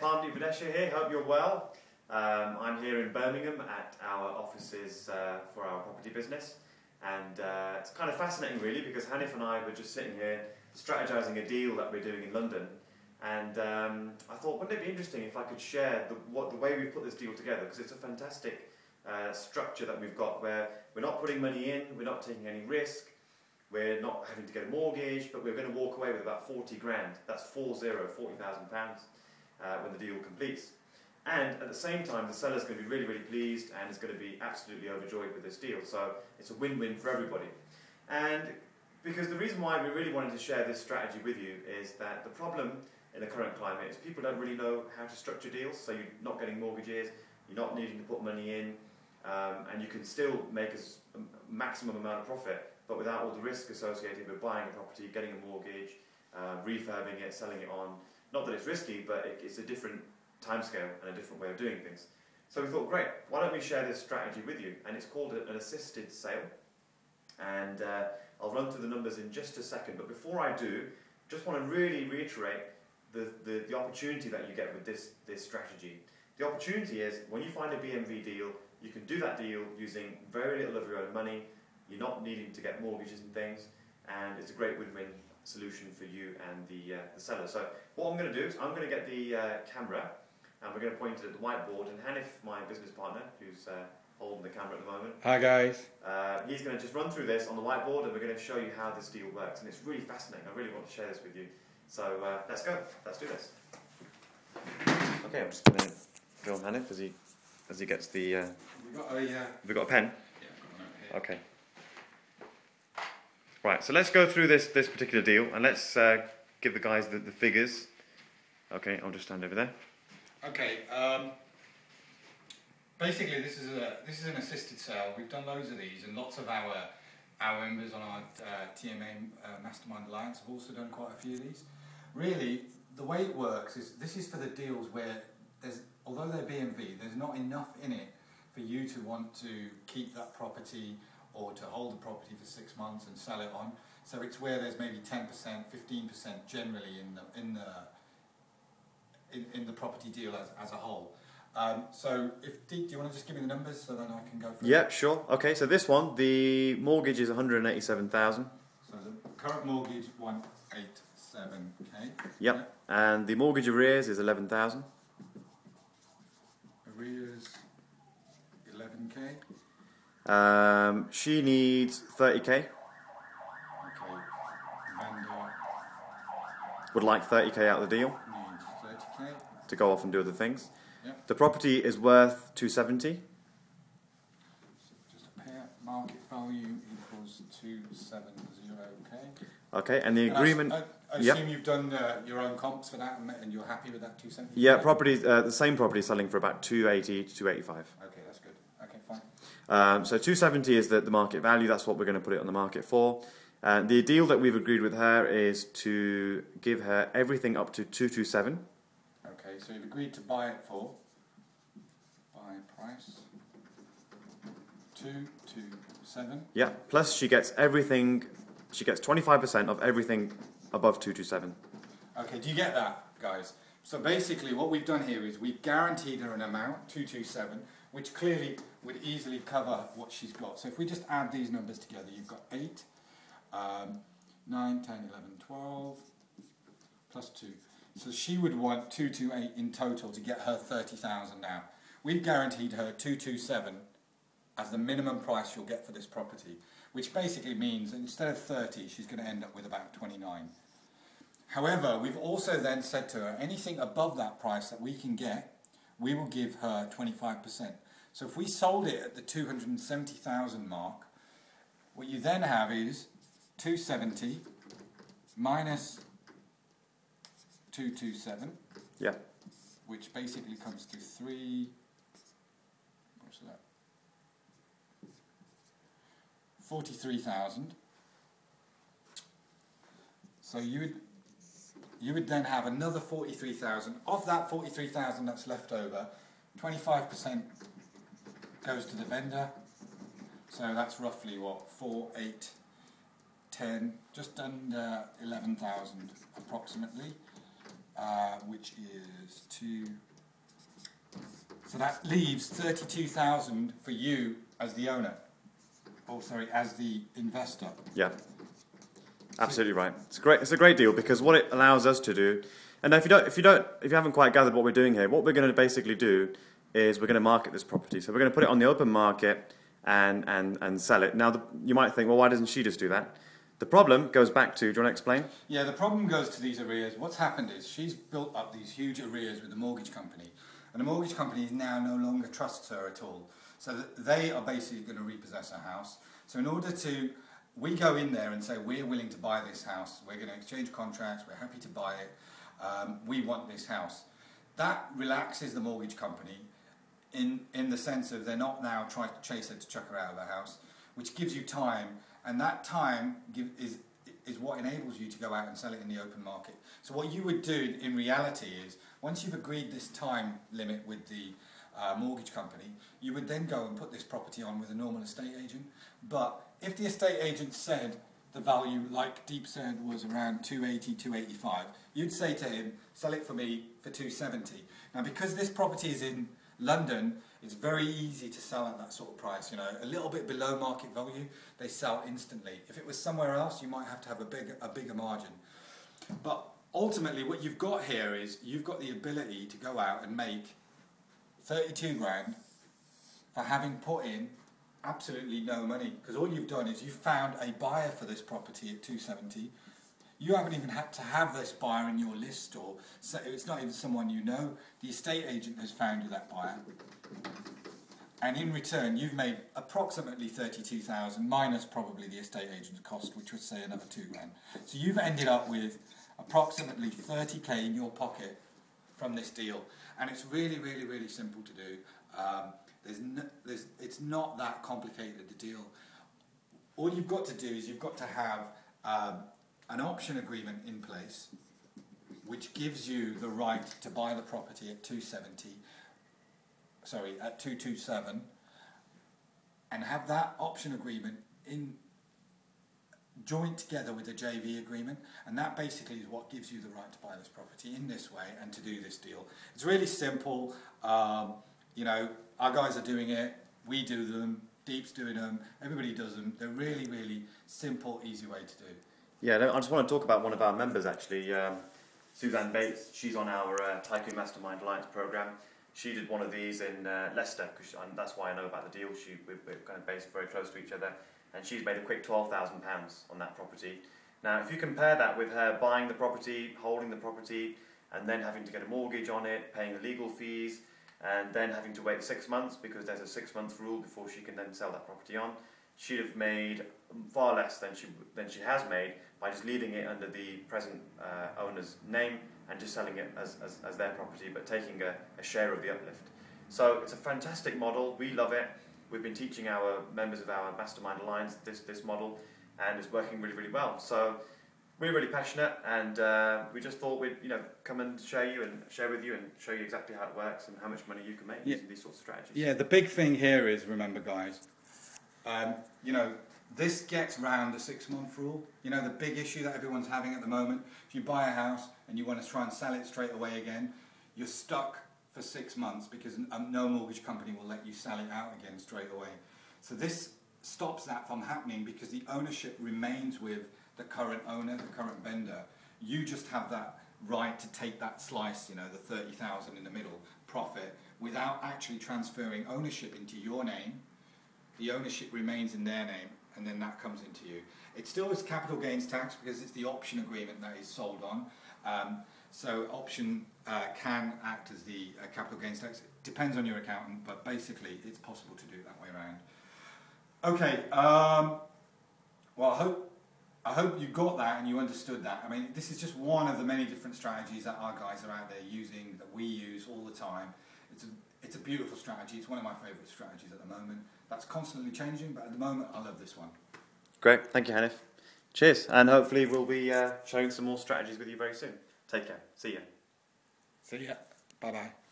Parmdeep, Vadesha here, hope you're well. I'm here in Birmingham at our offices for our property business, and it's kind of fascinating really, because Hanif and I were just sitting here strategizing a deal that we're doing in London, and I thought, wouldn't it be interesting if I could share the way we've put this deal together, because it's a fantastic structure that we've got where we're not putting money in, we're not taking any risk, we're not having to get a mortgage, but we're going to walk away with about 40 grand. That's £40,000 when the deal completes. And at the same time, the seller's going to be really, really pleased and is going to be absolutely overjoyed with this deal. So it's a win-win for everybody. And because the reason why we really wanted to share this strategy with you is that the problem in the current climate is people don't really know how to structure deals. So you're not getting mortgages, you're not needing to put money in, and you can still make a maximum amount of profit, but without all the risk associated with buying a property, getting a mortgage, refurbing it, selling it on. Not that it's risky, but it's a different timescale and a different way of doing things. So we thought, great, why don't we share this strategy with you? And it's called an assisted sale. And I'll run through the numbers in just a second. But before I do, just want to really reiterate the opportunity that you get with this strategy. The opportunity is when you find a BMV deal, you can do that deal using very little of your own money. You're not needing to get mortgages and things, and it's a great win-win solution for you and the seller. So what I'm going to do is I'm going to get the camera, and we're going to point it at the whiteboard, and Hanif, my business partner, who's holding the camera at the moment. Hi guys. He's going to just run through this on the whiteboard, and we're going to show you how this deal works, and it's really fascinating. I really want to share this with you. So let's go. Let's do this. Okay, I'm just going to go on Hanif as he gets the... Have we got a pen? Yeah. Okay. Right, so let's go through this particular deal, and let's give the guys the figures. Okay, I'll just stand over there. Okay. Basically, this is an assisted sale. We've done loads of these, and lots of our members on our TMA Mastermind Alliance have also done quite a few of these. Really, the way it works is this is for the deals where although they're BMV, there's not enough in it for you to want to keep that property or to hold the property for 6 months and sell it on. So it's where there's maybe 10%, 15% generally in the property deal as a whole. So do you want to just give me the numbers so then I can go through? Yeah, sure. Okay, so this one, the mortgage is 187,000. So the current mortgage 187k. Yep. And the mortgage arrears is 11,000. Arrears 11k. She needs 30k. Okay. Vendor would like 30k out of the deal. Needs 30k. To go off and do other things. Yep. The property is worth 270. So just a pair. Market value equals 270k. Okay, and the agreement... I assume you've done your own comps for that and you're happy with that 270? Yeah, the same property is selling for about 280 to 285. Okay, that's good. Okay, fine. So 270 is the market value. That's what we're going to put it on the market for. The deal that we've agreed with her is to give her everything up to 227. Okay, so you've agreed to buy it for price 227. Yeah, plus she gets everything. She gets 25% of everything above 227. Okay, do you get that, guys? So basically what we've done here is we've guaranteed her an amount, 227, which clearly would easily cover what she's got. So if we just add these numbers together, you've got 8, 9, 10, 11, 12, plus 2. So she would want 228 in total to get her 30,000 now. We've guaranteed her 227 as the minimum price she'll get for this property, which basically means that instead of 30, she's going to end up with about 29. However, we've also then said to her, anything above that price that we can get, we will give her 25%. So if we sold it at the 270,000 mark, what you then have is 270 minus 227, yeah, which basically comes to 3. What's that? 43,000. So you would then have another 43,000. Of that 43,000 that's left over, 25% goes to the vendor. So that's roughly what, 4, 8, 10, just under 11,000 approximately. which is 2. So that leaves 32,000 for you as the owner. Oh, sorry, as the investor. Yeah, absolutely right. It's great. It's a great deal because what it allows us to do, and if you haven't quite gathered what we're doing here, what we're going to basically do is we're going to market this property. So we're going to put it on the open market and sell it. Now, you might think, well, why doesn't she just do that? The problem goes back to, do you want to explain? Yeah, the problem goes to these arrears. What's happened is she's built up these huge arrears with the mortgage company, and the mortgage company now no longer trusts her at all. So that they are basically going to repossess her house. So in order to, we go in there and say, we're willing to buy this house, we're going to exchange contracts, we're happy to buy it, we want this house. That relaxes the mortgage company in the sense of they're not now trying to chase her to chuck her out of the house, which gives you time, and that time is what enables you to go out and sell it in the open market. So what you would do in reality is, once you've agreed this time limit with the mortgage company, you would then go and put this property on with a normal estate agent. But if the estate agent said the value, like Deep said, was around 280, 285, you'd say to him, sell it for me for 270. Now, because this property is in London, it's very easy to sell at that sort of price. You know, a little bit below market value, they sell instantly. If it was somewhere else, you might have to have a bigger margin. But ultimately, what you've got here is you've got the ability to go out and make 32 grand for having put in absolutely no money, because all you've done is you've found a buyer for this property at 270. You haven't even had to have this buyer in your list, or so it's not even someone you know. The estate agent has found you that buyer, and in return you've made approximately 32,000 minus probably the estate agent's cost, which would say another 2 grand. So you've ended up with approximately 30k in your pocket from this deal, and it's really, really, really simple to do. It's not that complicated, the deal. All you've got to do is you've got to have an option agreement in place which gives you the right to buy the property at 227, and have that option agreement joined together with a JV agreement, and that basically is what gives you the right to buy this property in this way and to do this deal. It's really simple. You know, our guys are doing it, we do them, Deep's doing them, everybody does them. They're really, really simple, easy way to do. Yeah, I just want to talk about one of our members actually, Suzanne Bates. She's on our Tycoon Mastermind Alliance program. She did one of these in Leicester, and that's why I know about the deal. We're kind of based very close to each other, and she's made a quick £12,000 on that property. Now, if you compare that with her buying the property, holding the property, and then having to get a mortgage on it, paying the legal fees, and then having to wait 6 months because there's a 6-month rule before she can then sell that property on, she'd have made far less than she has made by just leaving it under the present owner's name and just selling it as their property, but taking a share of the uplift. So it's a fantastic model. We love it. We've been teaching our members of our Mastermind Alliance this model, and it's working really, really well. So we're really passionate, and we just thought we'd come and share with you and show you exactly how it works and how much money you can make using these sorts of strategies. Yeah, the big thing here is, remember guys, this gets round the 6-month rule. You know, the big issue that everyone's having at the moment, if you buy a house and you want to try and sell it straight away again, you're stuck for 6 months because no mortgage company will let you sell it out again straight away. So this stops that from happening because the ownership remains with the current owner, the current vendor. You just have that right to take that slice, the 30,000 in the middle profit, without actually transferring ownership into your name. The ownership remains in their name, and then that comes into you. It still is capital gains tax because it's the option agreement that is sold on. So option can act as the capital gains tax. It depends on your accountant, but basically it's possible to do it that way around. Okay, well I hope you got that and you understood that. I mean, this is just one of the many different strategies that our guys are out there using, that we use all the time. It's a beautiful strategy. It's one of my favourite strategies at the moment. That's constantly changing, but at the moment I love this one. Great, thank you, Hanif. Cheers, and hopefully we'll be sharing some more strategies with you very soon. Take care. See ya. See ya. Bye-bye.